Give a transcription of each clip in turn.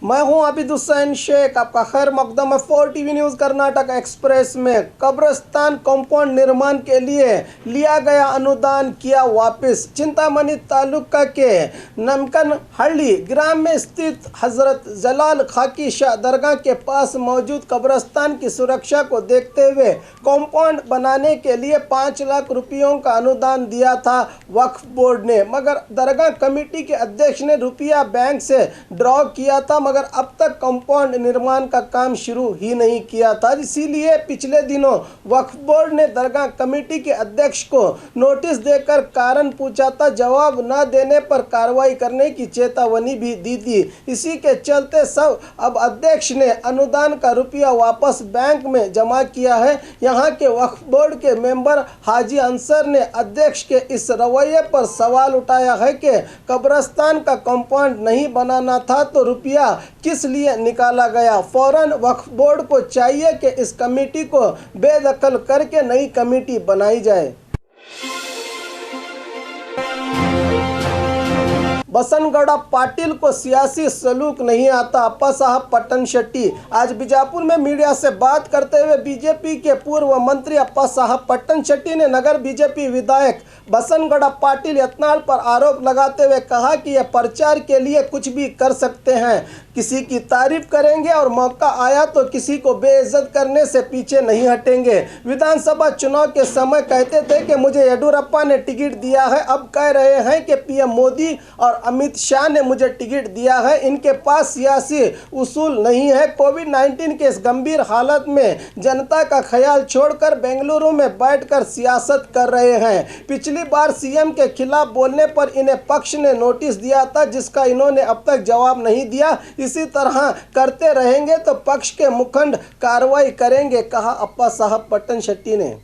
मैं हूं आबिद हुसैन शेख। आपका खैर मकदम है 4 टीवी न्यूज़ कर्नाटक एक्सप्रेस में। कब्रिस्तान कंपाउंड निर्माण के लिए लिया गया अनुदान किया वापस। चिंतामणि तालुका के नमकनहल्ली ग्राम में स्थित हजरत जलाल खाकी शाह दरगाह के पास मौजूद कब्रिस्तान की सुरक्षा को देखते हुए कंपाउंड बनाने के लिए 5 लाख रुपयों का अनुदान दिया था वक्फ बोर्ड ने, मगर दरगाह कमेटी के अध्यक्ष ने रुपया बैंक से ड्रॉ किया था, मगर अब तक कंपाउंड निर्माण का काम शुरू ही नहीं किया था। इसीलिए पिछले दिनों वक्फ बोर्ड ने दरगाह कमेटी के अध्यक्ष को नोटिस देकर कारण पूछा था। जवाब न देने पर कार्रवाई करने की चेतावनी भी दी थी। इसी के चलते अब अध्यक्ष ने अनुदान का रुपया वापस बैंक में जमा किया है। यहाँ के वक्फ बोर्ड के मेंबर हाजी अंसर ने अध्यक्ष के इस रवैये पर सवाल उठाया है कि कब्रिस्तान का कंपाउंड नहीं बनाना था तो रुपया किस लिए निकाला गया। फौरन वक्फ बोर्ड को चाहिए कि इस कमेटी को बेदखल करके नई कमेटी बनाई जाए। बसनगौड़ा पाटिल को सियासी सलूक नहीं आता, अप्पा साहब पट्टनशेट्टी। आज बीजापुर में मीडिया से बात करते हुए बीजेपी के पूर्व मंत्री अप्पा साहब पट्टनशेट्टी ने नगर बीजेपी विधायक बसनगौड़ा पाटिल यत्नाल पर आरोप लगाते हुए कहा कि यह प्रचार के लिए कुछ भी कर सकते हैं, किसी की तारीफ करेंगे और मौका आया तो किसी को बेइज्जत करने से पीछे नहीं हटेंगे। विधानसभा चुनाव के समय कहते थे कि मुझे येडियुरप्पा ने टिकट दिया है, अब कह रहे हैं कि पीएम मोदी और अमित शाह ने मुझे टिकट दिया है। इनके पास सियासी उसूल नहीं है। कोविड-19 के इस गंभीर हालत में जनता का ख्याल छोड़कर बेंगलुरु में बैठकर सियासत कर रहे हैं। पिछली बार सीएम के खिलाफ बोलने पर इन्हें पक्ष ने नोटिस दिया था, जिसका इन्होंने अब तक जवाब नहीं दिया। इसी तरह करते रहेंगे तो पक्ष के मुखंड कार्रवाई करेंगे, कहा अप्पा साहब पट्टनशेट्टी ने।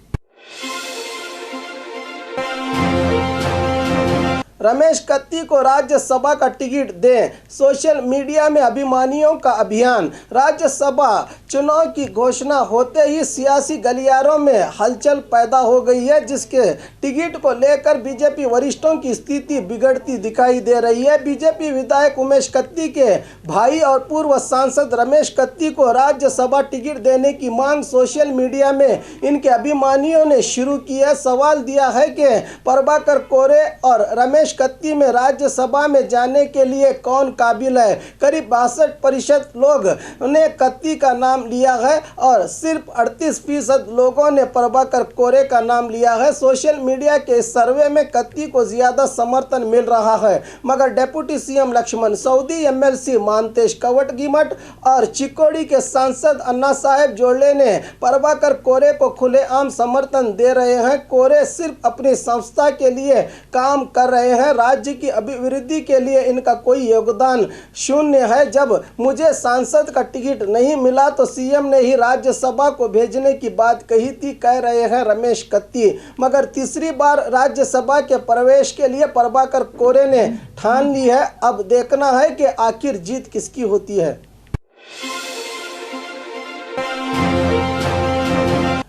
रमेश कत्ती को राज्यसभा का टिकट दें, सोशल मीडिया में अभिमानियों का अभियान। राज्यसभा चुनाव की घोषणा होते ही सियासी गलियारों में हलचल पैदा हो गई है, जिसके टिकट को लेकर बीजेपी वरिष्ठों की स्थिति बिगड़ती दिखाई दे रही है। बीजेपी विधायक उमेश कत्ती के भाई और पूर्व सांसद रमेश कत्ती को राज्यसभा टिकट देने की मांग सोशल मीडिया में इनके अभिमानियों ने शुरू की है। सवाल दिया है कि प्रभाकर कोरे और रमेश कत्ती में राज्यसभा में जाने के लिए कौन काबिल है। करीब 62% लोग ने कत्ती का नाम लिया है और सिर्फ 38% लोगों ने प्रभाकर कोरे का नाम लिया है। सोशल मीडिया के इस सर्वे में कत्ती को ज्यादा समर्थन मिल रहा है, मगर deputy CM Laxman Savadi, MLC Mahantesh Kavatagimath और चिकोड़ी के सांसद अन्ना साहेब जोड़ले ने प्रभाकर कोरे को खुलेआम समर्थन दे रहे हैं। कोरे सिर्फ अपनी संस्था के लिए काम कर रहे हैं, राज्य की अभिवृद्धि के लिए इनका कोई योगदान शून्य है। जब मुझे सांसद का टिकट नहीं मिला तो सीएम ने ही राज्यसभा को भेजने की बात कही थी, कह रहे हैं रमेश कत्ती। मगर तीसरी बार राज्यसभा के प्रवेश के लिए प्रभाकर कोरे ने ठान ली है। अब देखना है कि आखिर जीत किसकी होती है।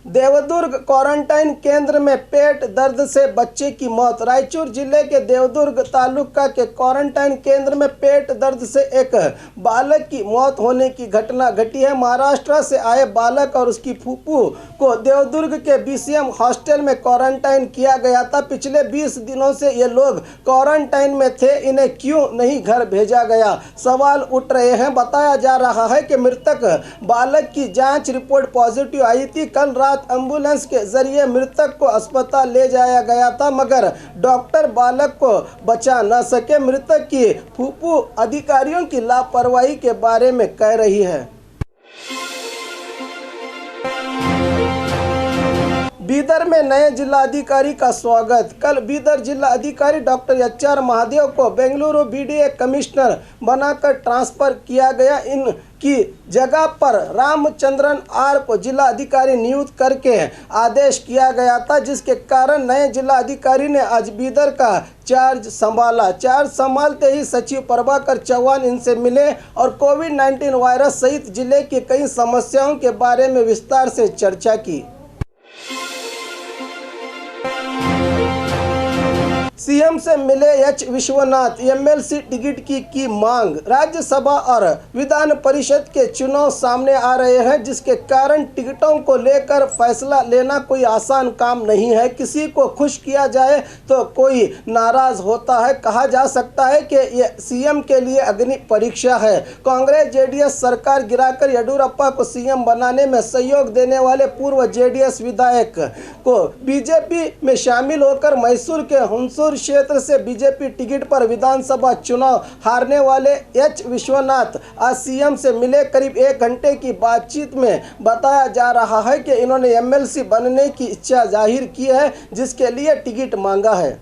देवदुर्ग क्वारंटाइन केंद्र में पेट दर्द से बच्चे की मौत। रायचूर जिले के देवदुर्ग तालुका के क्वारंटाइन केंद्र में पेट दर्द से एक बालक की मौत होने की घटना घटी है। महाराष्ट्र से आए बालक और उसकी फूफू को देवदुर्ग के बीसीएम हॉस्टल में क्वारंटाइन किया गया था। पिछले 20 दिनों से ये लोग क्वारंटाइन में थे, इन्हें क्यों नहीं घर भेजा गया, सवाल उठ रहे हैं। बताया जा रहा है कि मृतक बालक की जांच रिपोर्ट पॉजिटिव आई थी। कल रात एम्बुलेंस के जरिए मृतक को अस्पताल ले जाया गया था, मगर डॉक्टर बालक को बचा न सके। मृतक की फूफू अधिकारियों की लापरवाही के बारे में कह रही है। बीदर में नए जिलाधिकारी का स्वागत। कल बीदर जिला अधिकारी डॉक्टर एच.आर. महादेव को बेंगलुरु बीडीए कमिश्नर बनाकर ट्रांसफर किया गया। इनकी जगह पर रामचंद्रन आर को जिला अधिकारी नियुक्त करके आदेश किया गया था, जिसके कारण नए जिला अधिकारी ने आज बीदर का चार्ज संभाला। चार्ज संभालते ही सचिव प्रभाकर चौहान इनसे मिले और कोविड-19 वायरस सहित जिले की कई समस्याओं के बारे में विस्तार से चर्चा की। सीएम से मिले एच विश्वनाथ, एमएलसी टिकट की मांग। राज्यसभा और विधान परिषद के चुनाव सामने आ रहे हैं, जिसके कारण टिकटों को लेकर फैसला लेना कोई आसान काम नहीं है। किसी को खुश किया जाए तो कोई नाराज होता है। कहा जा सकता है कि ये सीएम के लिए अग्नि परीक्षा है। कांग्रेस जेडीएस सरकार गिराकर येडियुरप्पा को सीएम बनाने में सहयोग देने वाले पूर्व जेडीएस विधायक को बीजेपी में शामिल होकर मैसूर के हुंसूर क्षेत्र से बीजेपी टिकट पर विधानसभा चुनाव हारने वाले एच विश्वनाथ आज सीएम से मिले। करीब 1 घंटे की बातचीत में बताया जा रहा है कि इन्होंने एमएलसी बनने की इच्छा जाहिर की है, जिसके लिए टिकट मांगा है।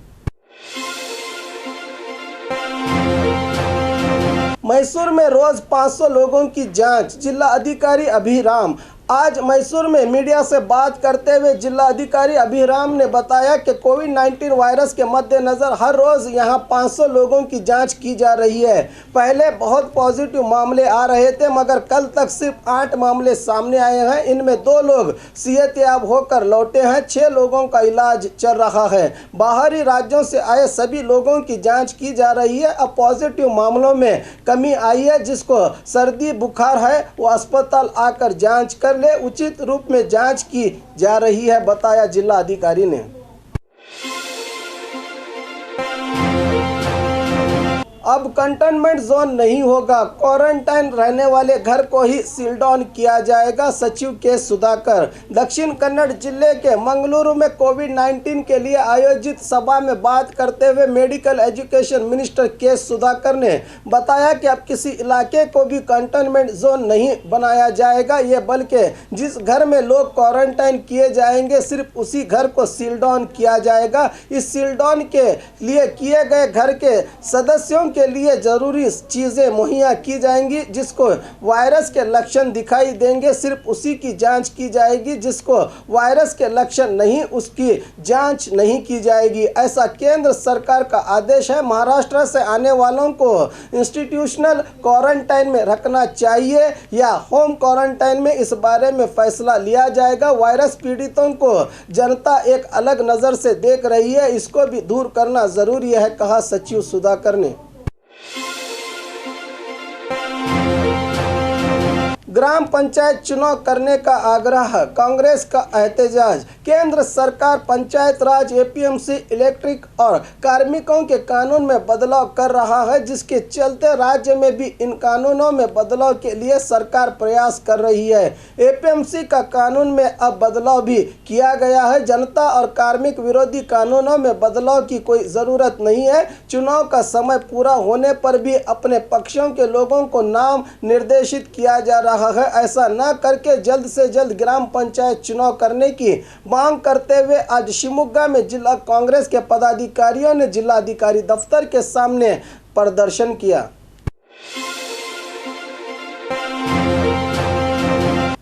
मैसूर में रोज 500 लोगों की जांच। जिला अधिकारी अभिराम आज मैसूर में मीडिया से बात करते हुए जिला अधिकारी अभिराम ने बताया कि कोविड-19 वायरस के मद्देनजर हर रोज यहां 500 लोगों की जांच की जा रही है। पहले बहुत पॉजिटिव मामले आ रहे थे, मगर कल तक सिर्फ 8 मामले सामने आए हैं। इनमें 2 लोग सेहतयाब होकर लौटे हैं। 6 लोगों का इलाज चल रहा है। बाहरी राज्यों से आए सभी लोगों की जाँच की जा रही है। अब पॉजिटिव मामलों में कमी आई है। जिसको सर्दी बुखार है वो अस्पताल आकर जाँच कर उचित रूप में जांच की जा रही है, बताया जिला अधिकारी ने। अब कंटेनमेंट जोन नहीं होगा, क्वारंटाइन रहने वाले घर को ही सील डाउन किया जाएगा। सचिव के सुधाकर दक्षिण कन्नड़ जिले के मंगलुरु में कोविड-19 के लिए आयोजित सभा में बात करते हुए मेडिकल एजुकेशन मिनिस्टर के सुधाकर ने बताया कि अब किसी इलाके को भी कंटेनमेंट जोन नहीं बनाया जाएगा। ये बल्कि जिस घर में लोग क्वारंटाइन किए जाएंगे सिर्फ उसी घर को सील डाउन किया जाएगा। इस सील डाउन के लिए किए गए घर के सदस्यों के लिए जरूरी चीजें मुहैया की जाएंगी। जिसको वायरस के लक्षण दिखाई देंगे सिर्फ उसी की जांच की जाएगी। जिसको वायरस के लक्षण नहीं उसकी जांच नहीं की जाएगी। ऐसा केंद्र सरकार का आदेश है। महाराष्ट्र से आने वालों को इंस्टीट्यूशनल क्वारंटाइन में रखना चाहिए या होम क्वारंटाइन में, इस बारे में फैसला लिया जाएगा। वायरस पीड़ितों को जनता एक अलग नज़र से देख रही है, इसको भी दूर करना जरूरी है, कहा सचिव सुधाकर ने। ग्राम पंचायत चुनाव करने का आग्रह, कांग्रेस का एहतजाज। केंद्र सरकार पंचायत राज, एपीएमसी, इलेक्ट्रिक और कार्मिकों के कानून में बदलाव कर रहा है, जिसके चलते राज्य में भी इन कानूनों में बदलाव के लिए सरकार प्रयास कर रही है। एपीएमसी का कानून में अब बदलाव भी किया गया है। जनता और कार्मिक विरोधी कानूनों में बदलाव की कोई ज़रूरत नहीं है। चुनाव का समय पूरा होने पर भी अपने पक्षों के लोगों को नाम निर्देशित किया जा रहा है। ऐसा न करके जल्द से जल्द ग्राम पंचायत चुनाव करने की मांग करते हुए आज शिवमोगा में जिला कांग्रेस के पदाधिकारियों ने जिलाधिकारी दफ्तर के सामने प्रदर्शन किया।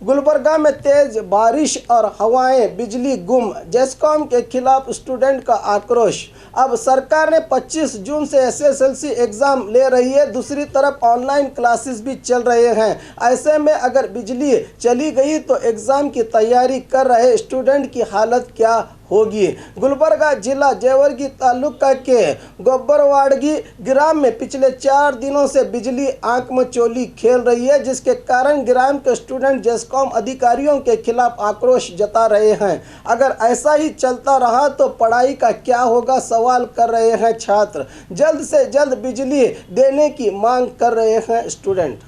गुलबर्गा में तेज बारिश और हवाएं, बिजली गुम। जेस्कॉम के खिलाफ स्टूडेंट का आक्रोश। अब सरकार ने 25 जून से एसएसएलसी एग्जाम ले रही है। दूसरी तरफ ऑनलाइन क्लासेस भी चल रहे हैं। ऐसे में अगर बिजली चली गई तो एग्जाम की तैयारी कर रहे स्टूडेंट की हालत क्या होगी। गुलबर्गा जिला जेवर्गी तालुका के गोब्बरवाड़गी ग्राम में पिछले 4 दिनों से बिजली आंख मचोली खेल रही है, जिसके कारण ग्राम के स्टूडेंट जेस्कॉम अधिकारियों के खिलाफ आक्रोश जता रहे हैं। अगर ऐसा ही चलता रहा तो पढ़ाई का क्या होगा, सवाल कर रहे हैं छात्र। जल्द से जल्द बिजली देने की मांग कर रहे हैं स्टूडेंट।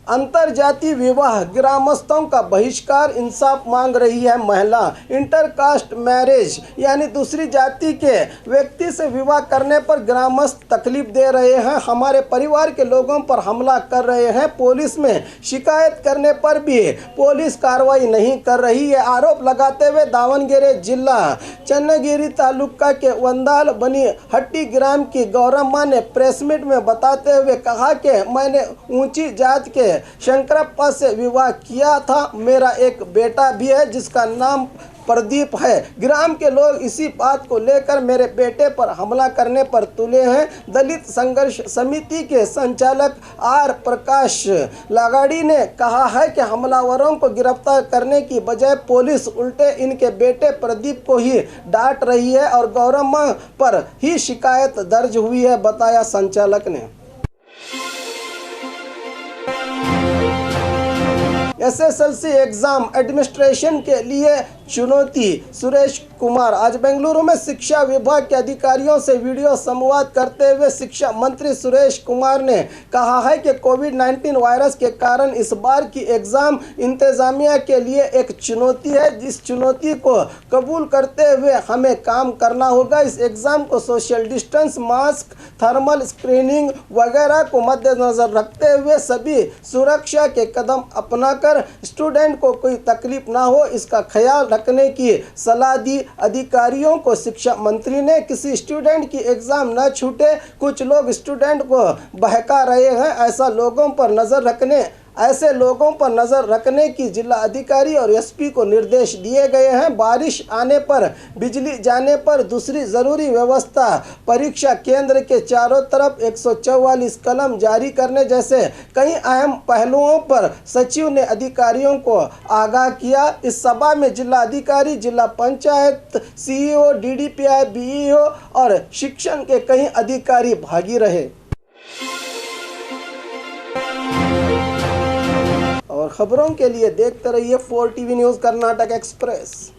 अंतरजातीय विवाह, ग्रामस्थों का बहिष्कार, इंसाफ मांग रही है महिला। इंटरकास्ट मैरिज यानी दूसरी जाति के व्यक्ति से विवाह करने पर ग्रामस्थ तकलीफ दे रहे हैं। हमारे परिवार के लोगों पर हमला कर रहे हैं। पुलिस में शिकायत करने पर भी पुलिस कार्रवाई नहीं कर रही है। आरोप लगाते हुए दावणगेरे जिला चन्नगिरी तालुका के वंदाल बनी हट्टी ग्राम की गौरम्मा ने प्रेस मीट में बताते हुए कहा कि मैंने ऊंची जात के शंकरप्पा से विवाह किया था। मेरा एक बेटा भी है जिसका नाम प्रदीप है। ग्राम के लोग इसी बात को लेकर मेरे बेटे पर हमला करने पर तुले हैं। दलित संघर्ष समिति के संचालक आर प्रकाश लागाड़ी ने कहा है कि हमलावरों को गिरफ्तार करने की बजाय पुलिस उल्टे इनके बेटे प्रदीप को ही डांट रही है और गौरम्मा पर ही शिकायत दर्ज हुई है, बताया संचालक ने। एसएसएलसी एग्जाम एडमिनिस्ट्रेशन के लिए चुनौती। सुरेश कुमार आज बेंगलुरु में शिक्षा विभाग के अधिकारियों से वीडियो संवाद करते हुए शिक्षा मंत्री सुरेश कुमार ने कहा है कि कोविड-19 वायरस के कारण इस बार की एग्जाम इंतजामिया के लिए एक चुनौती है। जिस चुनौती को कबूल करते हुए हमें काम करना होगा। इस एग्जाम को social distance, mask, thermal screening वगैरह को मद्देनजर रखते हुए सभी सुरक्षा के कदम अपनाकर स्टूडेंट को कोई तकलीफ ना हो, इसका ख्याल रखने की सलाह दी। अधिकारियों को शिक्षा मंत्री ने किसी स्टूडेंट की एग्जाम न छूटे, कुछ लोग स्टूडेंट को बहका रहे हैं, ऐसे लोगों पर नज़र रखने की जिला अधिकारी और एसपी को निर्देश दिए गए हैं। बारिश आने पर, बिजली जाने पर दूसरी ज़रूरी व्यवस्था, परीक्षा केंद्र के चारों तरफ 144 कलम जारी करने जैसे कई अहम पहलुओं पर सचिव ने अधिकारियों को आगाह किया। इस सभा में जिला अधिकारी, जिला पंचायत सीईओ, डीडीपीआई, बीईओ और शिक्षण के कई अधिकारी भागी रहे। और खबरों के लिए देखते रहिए 4 टीवी न्यूज़ कर्नाटक एक्सप्रेस।